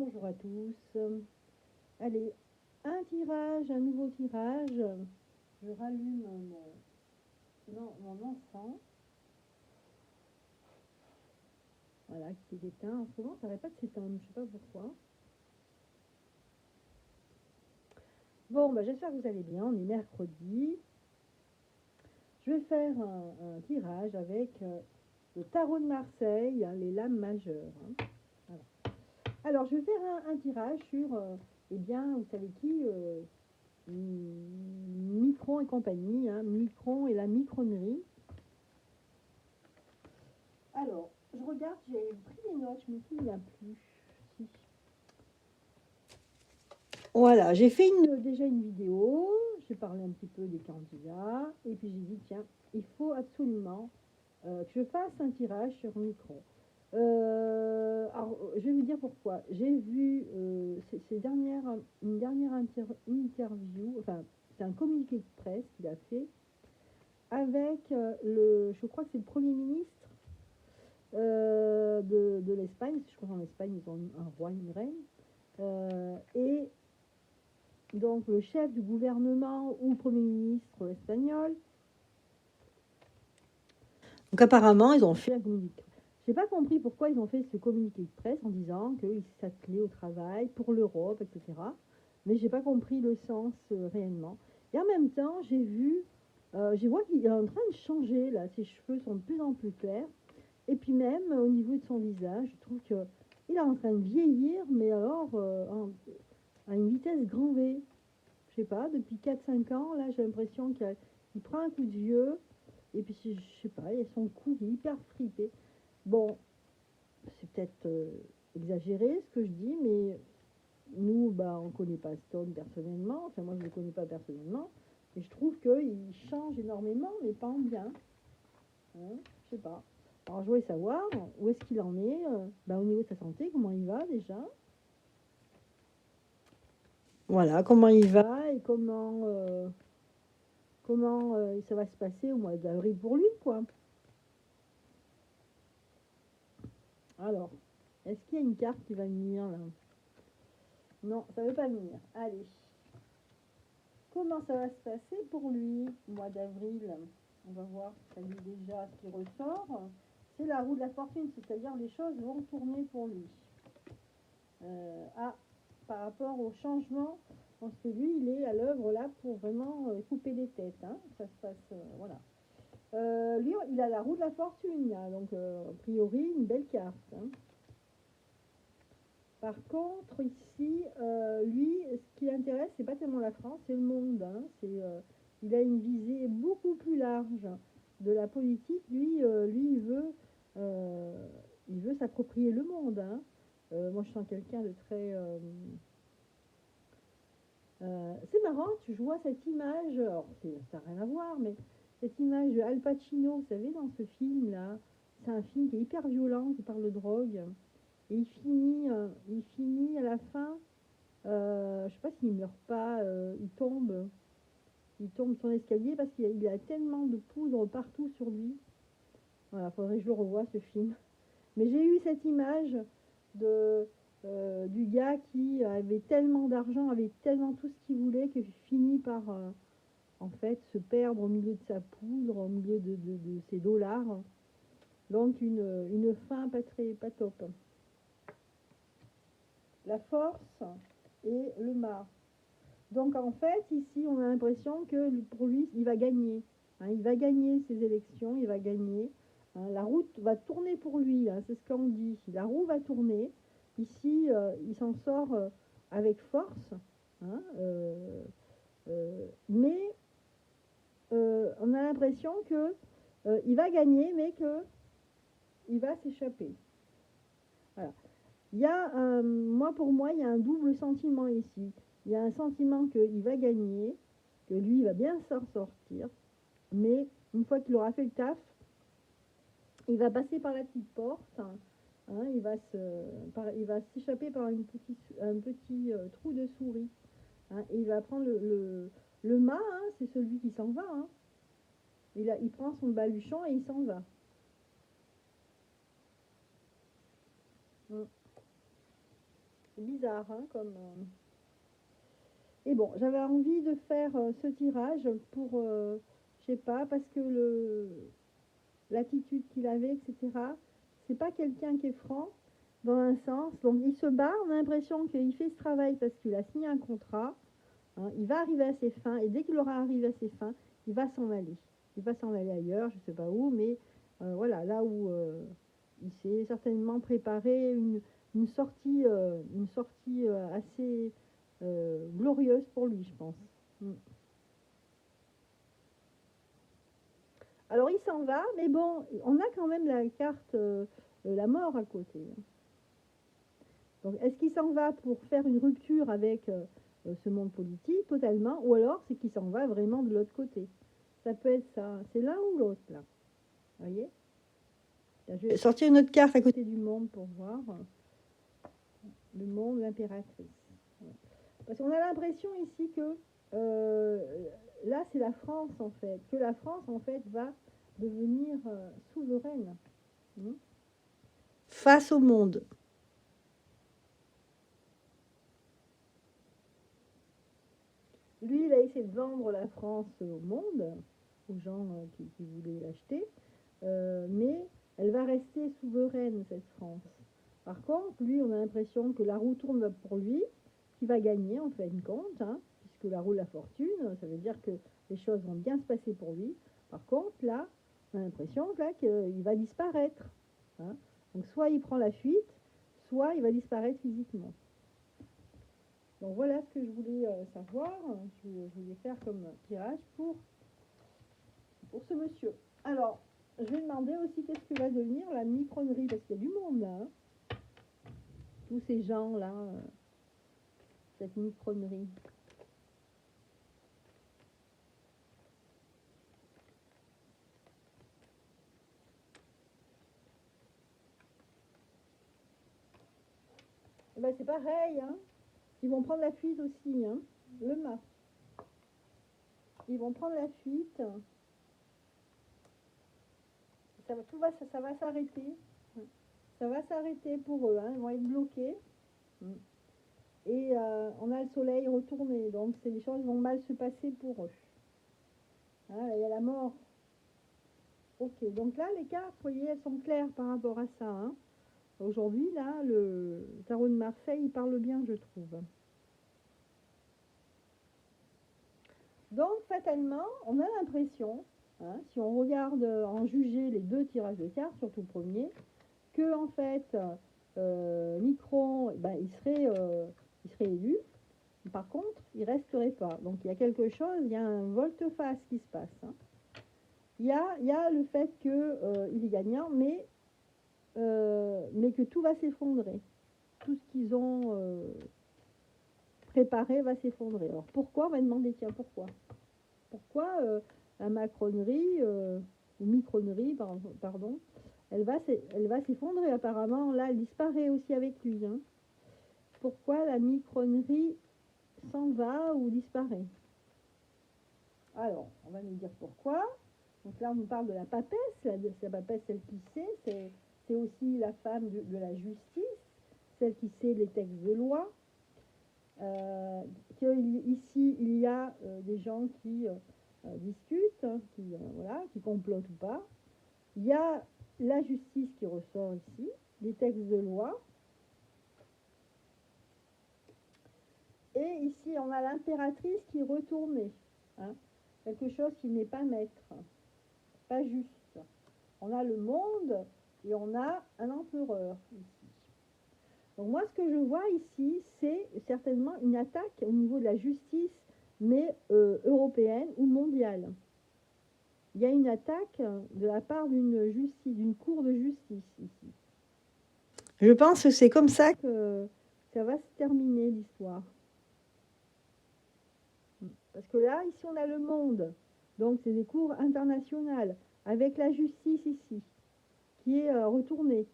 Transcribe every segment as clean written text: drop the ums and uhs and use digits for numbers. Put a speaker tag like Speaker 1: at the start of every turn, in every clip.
Speaker 1: bonjour à tous. Allez, un nouveau tirage. Je rallume mon encens. Voilà, qui est éteint. En ce moment, ça n'arrête pas de s'éteindre, je ne sais pas pourquoi. Bon, j'espère que vous allez bien. On est mercredi. Je vais faire un tirage avec le tarot de Marseille, les lames majeures. Voilà. Alors, je vais faire un tirage sur, eh bien, vous savez qui Micron et compagnie, Micron et la micronerie. Alors, je regarde, j'ai pris des notes, je ne me souviens plus. Si. Voilà, j'ai fait déjà une vidéo, j'ai parlé un petit peu des candidats, et puis j'ai dit, tiens, il faut absolument que je fasse un tirage sur Micron. Alors, je vais vous dire pourquoi. J'ai vu une dernière interview, enfin, c'est un communiqué de presse qu'il a fait avec je crois que c'est le Premier ministre de l'Espagne. Je crois qu'en Espagne, ils ont un roi, une reine. Et donc, le chef du gouvernement ou le Premier ministre espagnol. Donc, apparemment, ils ont fait un communiqué. Je n'ai pas compris pourquoi ils ont fait ce communiqué de presse en disant qu'ils s'attelaient au travail pour l'Europe, etc. Mais je n'ai pas compris le sens réellement. Et en même temps, je vois qu'il est en train de changer, là. Ses cheveux sont de plus en plus clairs. Et puis même, au niveau de son visage, je trouve qu'il est en train de vieillir, mais alors à une vitesse grand V. Je sais pas, depuis 4-5 ans, là, j'ai l'impression qu'il prend un coup de vieux. Et puis, je sais pas, il a son cou qui est hyper fripé. Bon, c'est peut-être exagéré ce que je dis, mais nous, on ne connaît pas Stone personnellement. Enfin, moi, je ne le connais pas personnellement. Et je trouve qu'il change énormément, mais pas en bien. Hein, je sais pas. Alors, je voulais savoir où est-ce qu'il en est au niveau de sa santé, comment il va déjà. Voilà, comment il va et comment ça va se passer au mois d'avril pour lui, quoi. Alors, est-ce qu'il y a une carte qui va venir, là? Non, ça ne veut pas venir. Allez. Comment ça va se passer pour lui, au mois d'avril? On va voir, ça dit déjà ce qui ressort. C'est la roue de la fortune, c'est-à-dire les choses vont tourner pour lui. Par rapport au changement, parce que lui, il est à l'œuvre là pour vraiment couper les têtes. Hein. Ça se passe, voilà. Lui, il a la roue de la fortune, là, donc a priori, une belle carte. Hein. Par contre, ici, lui, ce qui l'intéresse, c'est pas tellement la France, c'est le monde. Hein. Il a une visée beaucoup plus large de la politique. Lui, il veut s'approprier le monde. Hein. Moi, je sens quelqu'un de très... c'est marrant, je vois cette image, alors ça n'a rien à voir, mais cette image de Al Pacino, vous savez, dans ce film-là, c'est un film qui est hyper violent, qui parle de drogue. Et il finit à la fin, je sais pas s'il meurt pas, il tombe sur l'escalier parce qu'il a tellement de poudre partout sur lui. Voilà, faudrait que je le revoie ce film. Mais j'ai eu cette image du gars qui avait tellement d'argent, avait tellement tout ce qu'il voulait, qu'il finit par en fait se perdre au milieu de sa poudre, au milieu de ses dollars. Donc une fin pas top. La force et le mât. Donc en fait, ici, on a l'impression que pour lui, il va gagner. Hein, il va gagner ses élections, il va gagner. Hein, la roue va tourner pour lui, hein, c'est ce qu'on dit. La roue va tourner. Ici, il s'en sort avec force. Hein, mais on a l'impression que il va gagner, mais qu'il va s'échapper. Voilà. Pour moi, il y a un double sentiment ici. Il y a un sentiment qu'il va gagner, que lui, il va bien s'en sortir, mais une fois qu'il aura fait le taf, il va passer par la petite porte, hein, il va s'échapper par un petit trou de souris, hein, et il va prendre le mât, hein, c'est celui qui s'en va. Hein. Il prend son baluchon et il s'en va. C'est bizarre, hein, comme... Et bon, j'avais envie de faire ce tirage pour, je sais pas, parce que l'attitude qu'il avait, etc. C'est pas quelqu'un qui est franc dans un sens. Donc il se bat, on a l'impression qu'il fait ce travail parce qu'il a signé un contrat. Hein, il va arriver à ses fins et dès qu'il aura arrivé à ses fins, il va s'en aller. Il va s'en aller ailleurs, je sais pas où, mais voilà, là où il s'est certainement préparé une sortie assez glorieuse pour lui, je pense. Mm. Alors il s'en va, mais bon, on a quand même la carte la mort à côté. Donc est-ce qu'il s'en va pour faire une rupture avec ce monde politique totalement, ou alors c'est qu'il s'en va vraiment de l'autre côté? Ça peut être ça, c'est l'un ou l'autre là. Vous voyez? Je vais sortir une autre carte à côté du monde pour voir le monde, l'impératrice. Parce qu'on a l'impression ici que là c'est la France en fait, que la France en fait va devenir souveraine face au monde. Lui, il a essayé de vendre la France au monde, aux gens qui voulaient l'acheter, mais elle va rester souveraine, cette France. Par contre, lui, on a l'impression que la roue tourne pour lui, qu'il va gagner en fin de compte, hein, puisque la roue de la fortune, ça veut dire que les choses vont bien se passer pour lui. Par contre, là, on a l'impression qu'il va disparaître. Hein. Donc, soit il prend la fuite, soit il va disparaître physiquement. Donc voilà ce que je voulais savoir. Je voulais faire comme tirage pour ce monsieur. Alors, je vais demander aussi qu'est-ce que va devenir la micronerie, parce qu'il y a du monde là. Hein. Tous ces gens-là, cette micronerie. Et ben c'est pareil, hein. Ils vont prendre la fuite aussi, hein. Le mât. Ils vont prendre la fuite. Ça va s'arrêter. Ça va s'arrêter pour eux, hein. Ils vont être bloqués. Et on a le soleil retourné, donc les choses vont mal se passer pour eux. Hein, il y a la mort. Ok, donc là, les cartes, vous voyez, elles sont claires par rapport à ça. Hein. Aujourd'hui, là, le tarot de Marseille, il parle bien, je trouve. Donc, fatalement, on a l'impression, hein, si on regarde en juger les deux tirages de cartes, surtout le premier, que, en fait, Micron, ben, il serait élu. Par contre, il ne resterait pas. Donc, il y a quelque chose, il y a un volte-face qui se passe. Hein. Il y a le fait qu'il est gagnant, mais que tout va s'effondrer. Tout ce qu'ils ont préparé va s'effondrer. Alors pourquoi? On va demander, tiens, pourquoi? Pourquoi la macronerie, ou micronerie, pardon, elle va s'effondrer apparemment. Là, elle disparaît aussi avec lui. Hein. Pourquoi la micronerie s'en va ou disparaît? Alors, on va nous dire pourquoi. Donc là, on nous parle de la papesse. La papesse, celle qui sait, c'est aussi la femme de la justice, celle qui sait les textes de loi. Ici, il y a des gens qui discutent, hein, qui complotent ou pas. Il y a la justice qui ressort ici, les textes de loi. Et ici, on a l'impératrice qui est retournée. Hein, quelque chose qui n'est pas maître, pas juste. On a le monde et on a un empereur ici. Donc moi, ce que je vois ici, c'est certainement une attaque au niveau de la justice, mais européenne ou mondiale. Il y a une attaque de la part d'une cour de justice ici. Je pense que c'est comme ça que ça va se terminer l'histoire. Parce que là, ici, on a le monde. Donc, c'est des cours internationales, avec la justice ici, qui est retournée.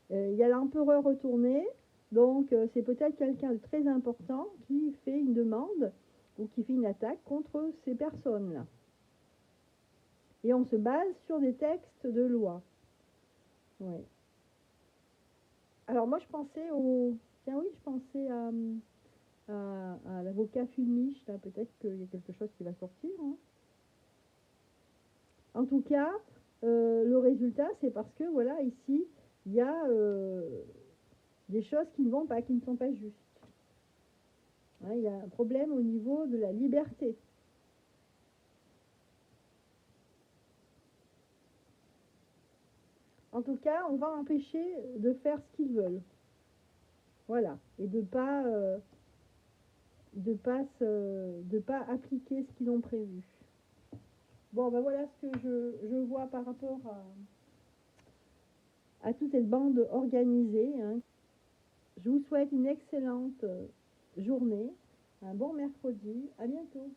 Speaker 1: Il y a l'empereur retourné, donc c'est peut-être quelqu'un de très important qui fait une demande ou qui fait une attaque contre ces personnes-là. Et on se base sur des textes de loi. Ouais. Alors moi je pensais je pensais cas Fulmich, là, peut-être qu'il y a quelque chose qui va sortir. Hein. En tout cas, le résultat, c'est parce que, voilà, ici, il y a des choses qui ne vont pas, qui ne sont pas justes. Hein, il y a un problème au niveau de la liberté. En tout cas, on va empêcher de faire ce qu'ils veulent. Voilà. Et de pas appliquer ce qu'ils ont prévu. Bon, ben voilà ce que je vois par rapport à toute cette bande organisée. Hein. Je vous souhaite une excellente journée, un bon mercredi. À bientôt.